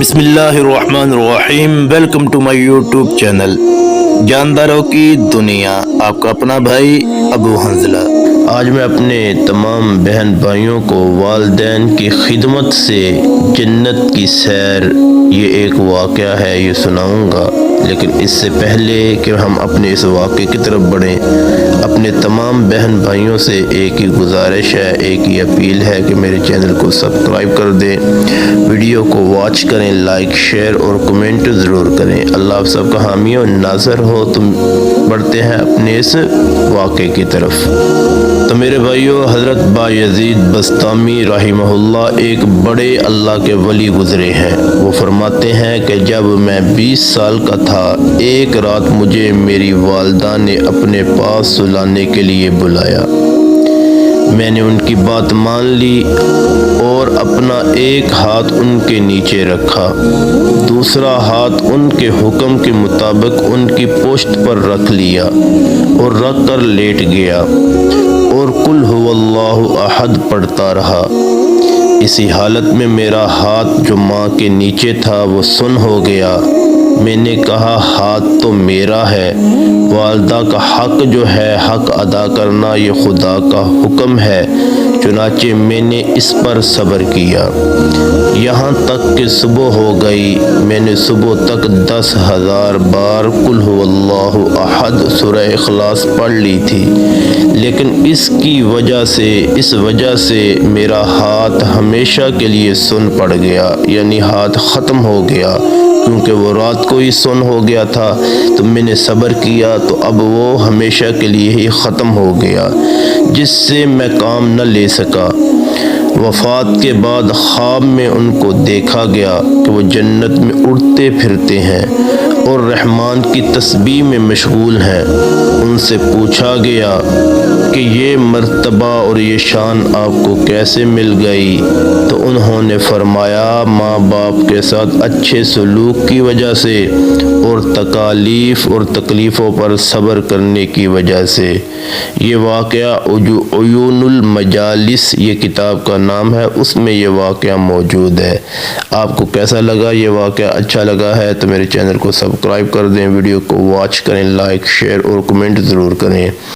بسم اللہ الرحمن الرحیم، welcome to my YouTube channel جانداروں کی دنیا، آپ کا اپنا بھائی ابو حنزلہ۔ آج میں اپنے تمام بہن بھائیوں کو والدین کی خدمت سے جنت کی سیر، یہ ایک واقعہ ہے، یہ سناؤں گا۔ لیکن اس سے پہلے کہ ہم اپنے اس واقعے کی طرف بڑھیں، اپنے تمام بہن بھائیوں سے ایک ہی گزارش ہے، ایک ہی اپیل ہے کہ میرے چینل کو سبسکرائب کر دیں، ویڈیو کو واچ کریں، لائک شیئر اور کمنٹ ضرور کریں۔ اللہ آپ سب کا حامی و ناصر ہو۔ تم بڑھتے ہیں اپنے اس واقعے کی طرف۔ تو میرے بھائیو، حضرت بایزید بسطامی رحمہ اللہ ایک بڑے اللہ کے ولی گزرے ہیں۔ وہ فرماتے ہیں کہ جب میں 20 سال کا تھا، ایک رات مجھے میری والدہ نے اپنے پاس سلانے کے لیے بلایا۔ میں نے ان کی بات مان لی اور اپنا ایک ہاتھ ان کے نیچے رکھا، دوسرا ہاتھ ان کے حکم کے مطابق ان کی پشت پر رکھ لیا اور رکھ کر لیٹ گیا اور قل هو اللہ احد پڑھتا رہا۔ اسی حالت میں میرا ہاتھ جو ماں کے نیچے تھا وہ سن ہو گیا۔ میں نے کہا ہاتھ تو میرا ہے، والدہ کا حق جو ہے حق ادا کرنا یہ خدا کا حکم ہے، چنانچہ میں نے اس پر صبر کیا یہاں تک کہ صبح ہو گئی۔ میں نے صبح تک 10,000 بار قل هو اللہ احد سورہ اخلاص پڑھ لی تھی، لیکن اس وجہ سے میرا ہاتھ ہمیشہ کے لیے سن پڑ گیا، یعنی ہاتھ ختم ہو گیا، کیونکہ وہ رات کو ہی سن ہو گیا تھا۔ تو میں نے صبر کیا تو اب وہ ہمیشہ کے لیے ہی ختم ہو گیا، جس سے میں کام نہ لے سکا۔ وفات کے بعد خواب میں ان کو دیکھا گیا کہ وہ جنت میں اڑتے پھرتے ہیں اور رحمان کی تسبیح میں مشغول ہیں۔ ان سے پوچھا گیا کہ یہ مرتبہ اور یہ شان آپ کو کیسے مل گئی؟ تو انہوں نے فرمایا ماں باپ کے ساتھ اچھے سلوک کی وجہ سے اور تکالیف اور تکلیفوں پر صبر کرنے کی وجہ سے۔ یہ واقعہ عیون المجالس یہ کتاب کا نام ہے، اس میں یہ واقعہ موجود ہے۔ آپ کو کیسا لگا یہ واقعہ؟ اچھا لگا ہے تو میرے چینل کو سبسکرائب کر دیں، ویڈیو کو واچ کریں، لائک شیئر اور کمنٹ ضرور کریں۔